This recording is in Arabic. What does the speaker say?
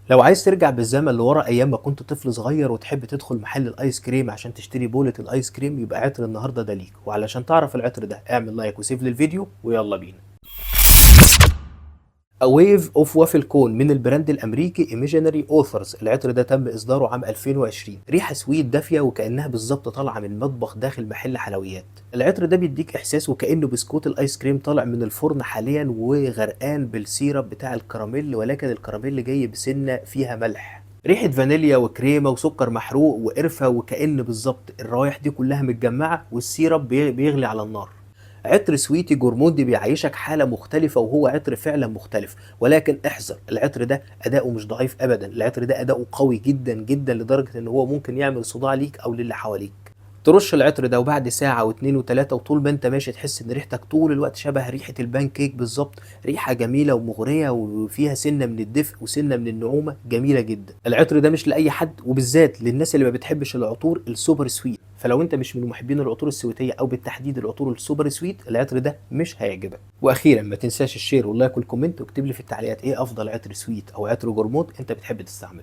لو عايز ترجع بالزمن لورا ايام ما كنت طفل صغير وتحب تدخل محل الايس كريم عشان تشتري بولة الايس كريم، يبقى عطر النهارده ده ليك. وعلشان تعرف العطر ده اعمل لايك وسيف للفيديو ويلا بينا. A Wave of Waffle Cone من البراند الامريكي Imaginary Authors. العطر ده تم اصداره عام 2020. ريحه سويت دافيه وكانها بالظبط طالعه من مطبخ داخل محل حلويات. العطر ده بيديك احساس وكانه بسكوت الايس كريم طالع من الفرن حاليا وغرقان بالسيرب بتاع الكراميل، ولكن الكراميل جاي بسنه فيها ملح. ريحه فانيليا وكريمه وسكر محروق وقرفه، وكأن بالظبط الروايح دي كلها متجمعه والسيرب بيغلي على النار. عطر سويتي جورموندي بيعيشك حالة مختلفة، وهو عطر فعلا مختلف. ولكن احذر، العطر ده أداؤه مش ضعيف أبدا، العطر ده أداؤه قوي جدا جدا لدرجة إن هو ممكن يعمل صداع ليك أو للي حواليك. ترش العطر ده وبعد ساعة واتنين وتلاتة وطول ما انت ماشي تحس ان ريحتك طول الوقت شبه ريحة البان كيك بالظبط. ريحة جميلة ومغرية وفيها سنة من الدفء وسنة من النعومة جميلة جدا. العطر ده مش لأي حد، وبالذات للناس اللي ما بتحبش العطور السوبر سويت. فلو انت مش من محبين العطور السويتية او بالتحديد العطور السوبر سويت، العطر ده مش هيعجبك. واخيرا ما تنساش الشير واللايك والكومنت، واكتب لي في التعليقات ايه افضل عطر سويت او عطر جرموط انت بتحب تستعمله.